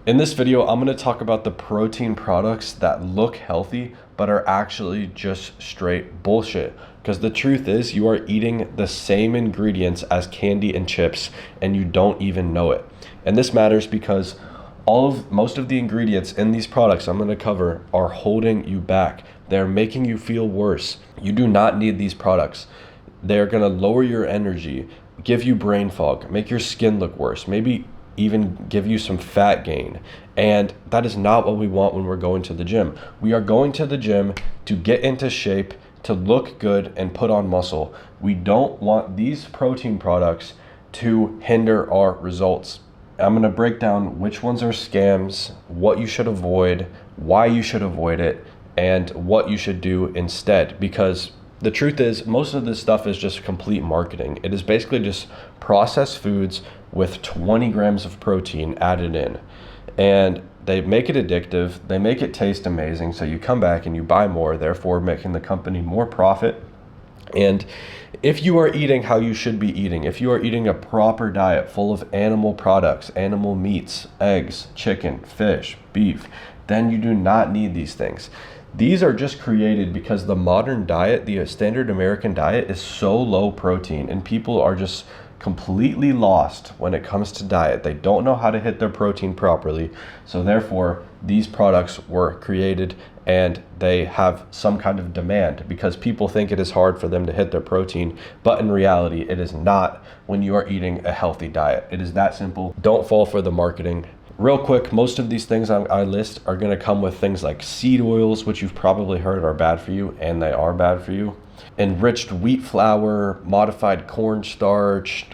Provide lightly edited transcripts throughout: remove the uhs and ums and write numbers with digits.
In this video, I'm going to talk about the protein products that look healthy but are actually just straight bullshit. Because the truth is, you are eating the same ingredients as candy and chips and you don't even know it. And this matters because most of the ingredients in these products I'm going to cover are holding you back. They're making you feel worse. You do not need these products. They're going to lower your energy, give you brain fog, make your skin look worse, maybe even give you some fat gain. And that is not what we want when we're going to the gym. We are going to the gym to get into shape, to look good and put on muscle. We don't want these protein products to hinder our results. I'm going to break down which ones are scams, what you should avoid, why you should avoid it, and what you should do instead. Because the truth is, most of this stuff is just complete marketing. It is basically just processed foods with 20 grams of protein added in. And they make it addictive, they make it taste amazing, so you come back and you buy more, therefore making the company more profit. And if you are eating how you should be eating, if you are eating a proper diet full of animal products, animal meats, eggs, chicken, fish, beef, then you do not need these things. These are just created because the modern diet, the standard American diet, is so low protein and people are just completely lost when it comes to diet. They don't know how to hit their protein properly. So therefore, these products were created and they have some kind of demand because people think it is hard for them to hit their protein. But in reality, it is not when you are eating a healthy diet. It is that simple. Don't fall for the marketing. Real quick, most of these things I list are going to come with things like seed oils, which you've probably heard are bad for you, and they are bad for you. Enriched wheat flour, modified cornstarch,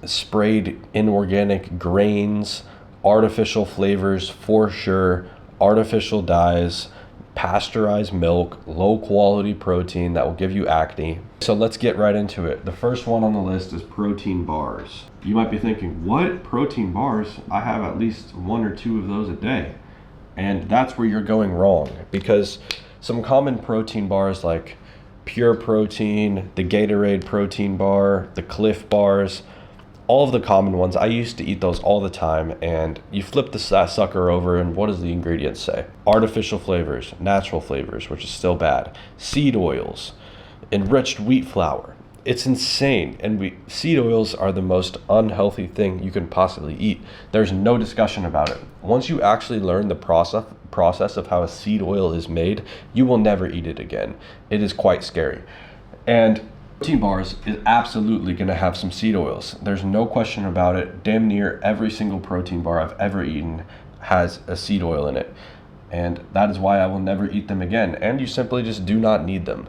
sprayed inorganic grains, artificial flavors for sure, artificial dyes, pasteurized milk, low quality protein that will give you acne. So let's get right into it. The first one on the list is protein bars. You might be thinking, what? Protein bars? I have at least one or two of those a day. And that's where you're going wrong, because some common protein bars like Pure Protein, the Gatorade protein bar, the Cliff bars, all of the common ones, I used to eat those all the time, and you flip the sucker over and what does the ingredients say? Artificial flavors, natural flavors, which is still bad, seed oils, enriched wheat flour. It's insane. And seed oils are the most unhealthy thing you can possibly eat. There's no discussion about it. Once you actually learn the process of how a seed oil is made, you will never eat it again. It is quite scary. And protein bars is absolutely going to have some seed oils. There's no question about it. Damn near every single protein bar I've ever eaten has a seed oil in it. And that is why I will never eat them again. And you simply just do not need them.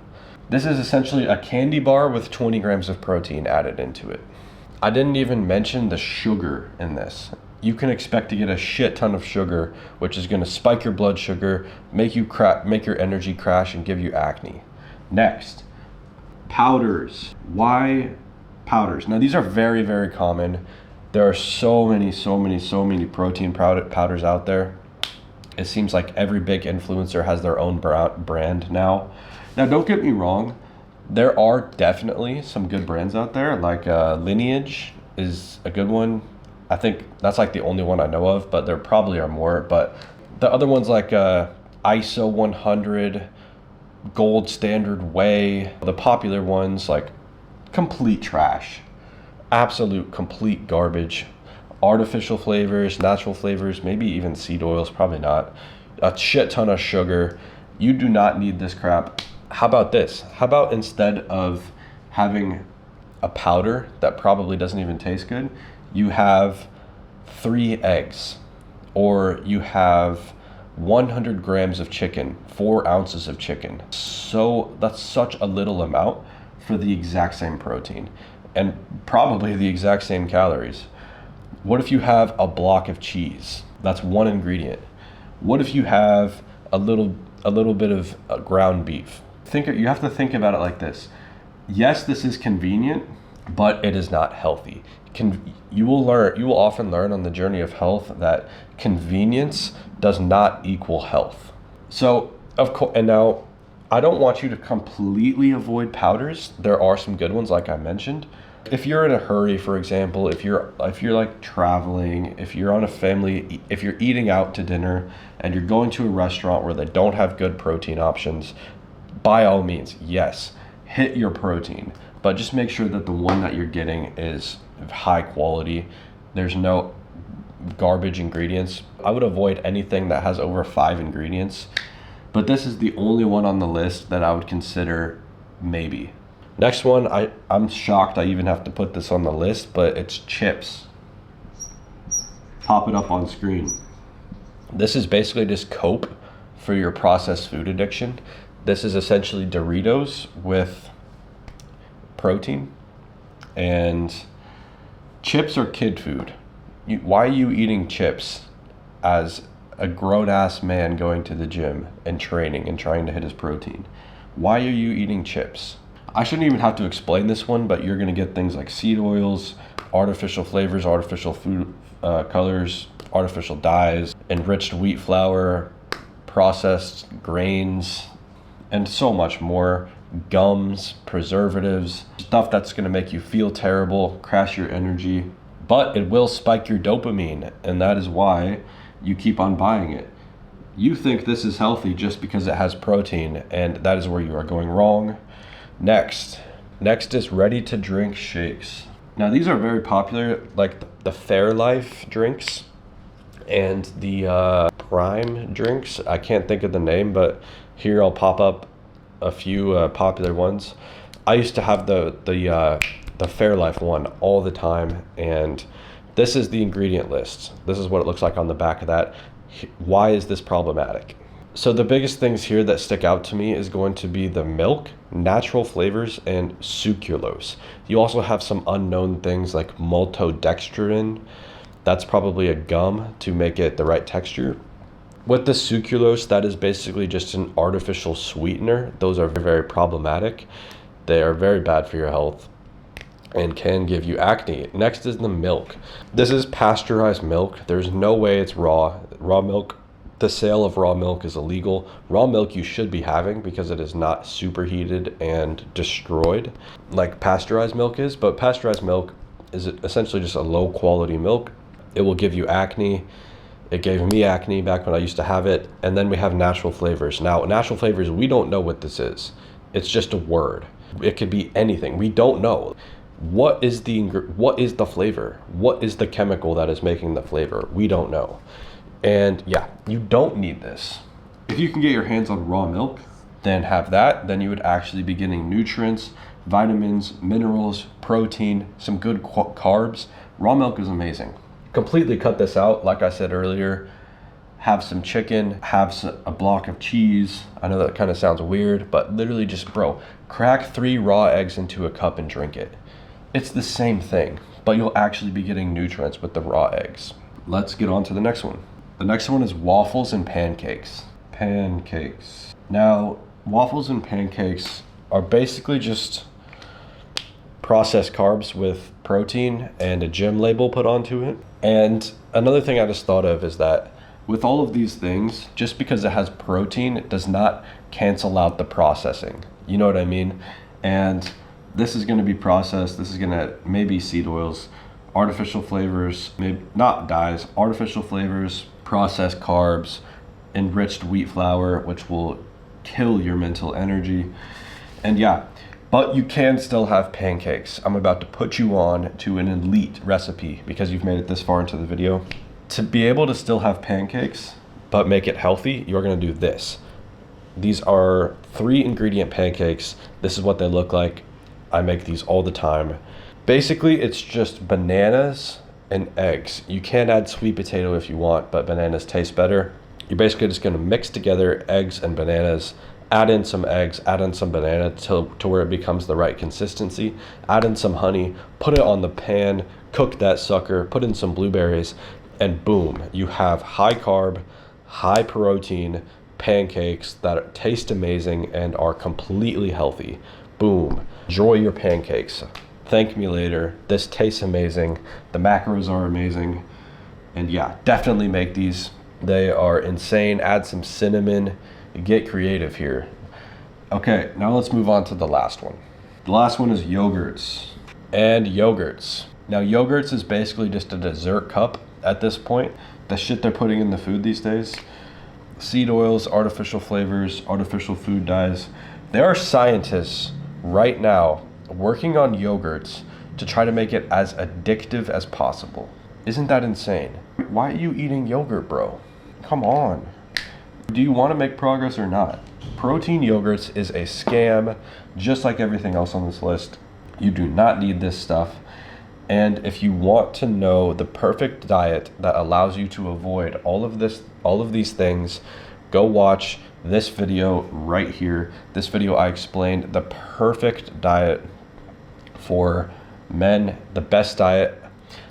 This is essentially a candy bar with 20 grams of protein added into it. I didn't even mention the sugar in this. You can expect to get a shit ton of sugar, which is going to spike your blood sugar, make your energy crash, and give you acne. Next, powders. Why powders? Now these are very, very common. There are so many protein powders out there. It seems like every big influencer has their own brand now. Now, don't get me wrong, there are definitely some good brands out there, like Lineage is a good one. I think that's like the only one I know of, but there probably are more. But the other ones like ISO 100, Gold Standard Whey, the popular ones like complete trash, absolute complete garbage, artificial flavors, natural flavors, maybe even seed oils, probably not, a shit ton of sugar. You do not need this crap. How about this? How about instead of having a powder that probably doesn't even taste good, you have 3 eggs, or you have 100 grams of chicken, 4 ounces of chicken. So that's such a little amount for the exact same protein and probably the exact same calories. What if you have a block of cheese? That's one ingredient. What if you have a little bit of ground beef? You have to think about it like this. Yes, this is convenient, but it is not healthy. You will often learn on the journey of health that convenience does not equal health. So, of course, and now I don't want you to completely avoid powders. There are some good ones, like I mentioned, If you're in a hurry, for example, if you're like traveling, if you're on a family, if you're eating out to dinner and you're going to a restaurant where they don't have good protein options, by all means, yes, hit your protein, but just make sure that the one that you're getting is high quality. There's no garbage ingredients. I would avoid anything that has over 5 ingredients, but this is the only one on the list that I would consider maybe. Next one, I'm shocked I even have to put this on the list, but it's chips. Pop it up on screen. This is basically just cope for your processed food addiction. This is essentially Doritos with protein, and chips are kid food. Why are you eating chips as a grown-ass man going to the gym and training and trying to hit his protein? Why are you eating chips? I shouldn't even have to explain this one, but you're gonna get things like seed oils, artificial flavors, artificial food colors, artificial dyes, enriched wheat flour, processed grains, and so much more. Gums, preservatives, stuff that's gonna make you feel terrible, crash your energy, but it will spike your dopamine, and that is why you keep on buying it. You think this is healthy just because it has protein, and that is where you are going wrong. Next is ready to drink shakes. Now these are very popular, like the Fairlife drinks and the Prime drinks. I can't think of the name, but here I'll pop up a few popular ones. I used to have the Fairlife one all the time, and this is the ingredient list. This is what it looks like on the back of that. Why is this problematic? So the biggest things here that stick out to me is going to be the milk, natural flavors, and sucralose. You also have some unknown things like maltodextrin. That's probably a gum to make it the right texture. With the sucralose, that is basically just an artificial sweetener. Those are very problematic. They are very bad for your health and can give you acne. Next is the milk. This is pasteurized milk. There's no way it's raw. Raw milk, the sale of raw milk is illegal. Raw milk you should be having because it is not superheated and destroyed like pasteurized milk is, but pasteurized milk is essentially just a low quality milk. It will give you acne. It gave me acne back when I used to have it. And then we have natural flavors. Now, natural flavors, we don't know what this is. It's just a word. It could be anything. We don't know. What is the flavor? What is the chemical that is making the flavor? We don't know. And yeah, you don't need this. If you can get your hands on raw milk, then have that. Then you would actually be getting nutrients, vitamins, minerals, protein, some good carbs. Raw milk is amazing. Completely cut this out. Like I said earlier, have some chicken, have a block of cheese. I know that kind of sounds weird, but literally just, bro, crack 3 raw eggs into a cup and drink it. It's the same thing, but you'll actually be getting nutrients with the raw eggs. Let's get on to the next one. The next one is waffles and pancakes. Pancakes. Now, waffles and pancakes are basically just processed carbs with protein and a gym label put onto it. And another thing I just thought of is that with all of these things, just because it has protein, it does not cancel out the processing. You know what I mean? And this is going to be processed. This is going to maybe seed oils, artificial flavors, maybe not dyes, artificial flavors, processed carbs, enriched wheat flour, which will kill your mental energy. And yeah, but you can still have pancakes. I'm about to put you on to an elite recipe because you've made it this far into the video. To be able to still have pancakes, but make it healthy, you're gonna do this. These are 3 ingredient pancakes. This is what they look like. I make these all the time. Basically, it's just bananas and eggs. You can add sweet potato if you want, but bananas taste better. You're basically just gonna mix together eggs and bananas, add in some eggs, add in some banana to where it becomes the right consistency, add in some honey, put it on the pan, cook that sucker, put in some blueberries, and boom, you have high carb, high protein pancakes that taste amazing and are completely healthy. Boom, enjoy your pancakes. Thank me later. This tastes amazing. The macros are amazing. And yeah, definitely make these. They are insane. Add some cinnamon. Get creative here. Okay, now let's move on to the last one. The last one is yogurts. and yogurts. Now, yogurts is basically just a dessert cup at this point. The shit they're putting in the food these days. Seed oils, artificial flavors, artificial food dyes. There are scientists right now working on yogurts to try to make it as addictive as possible. Isn't that insane? Why are you eating yogurt, bro? Come on. Do you want to make progress or not? Protein yogurts is a scam, just like everything else on this list. You do not need this stuff. And if you want to know the perfect diet that allows you to avoid all of these things, go watch this video right here. This video I explained the perfect diet for men, the best diet.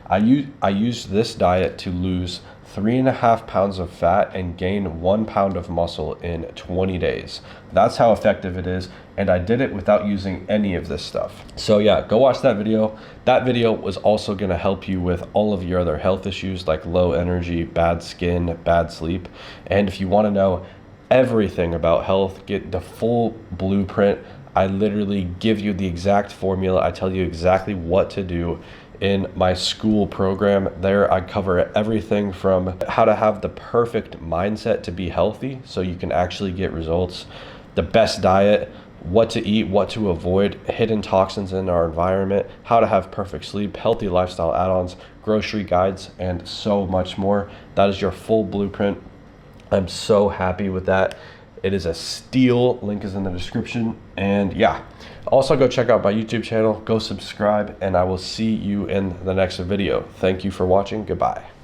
I used this diet to lose 3.5 pounds of fat and gain 1 pound of muscle in 20 days. That's how effective it is. And I did it without using any of this stuff. So yeah, go watch that video. That video was also gonna help you with all of your other health issues like low energy, bad skin, bad sleep. And if you wanna know everything about health, get the full blueprint. I literally give you the exact formula. I tell you exactly what to do in my school program. There I cover everything from how to have the perfect mindset to be healthy so you can actually get results, the best diet, what to eat, what to avoid, hidden toxins in our environment, how to have perfect sleep, healthy lifestyle add-ons, grocery guides, and so much more. That is your full blueprint. I'm so happy with that. It is a steal. Link is in the description. And yeah, also go check out my YouTube channel, go subscribe, and I will see you in the next video. Thank you for watching. Goodbye.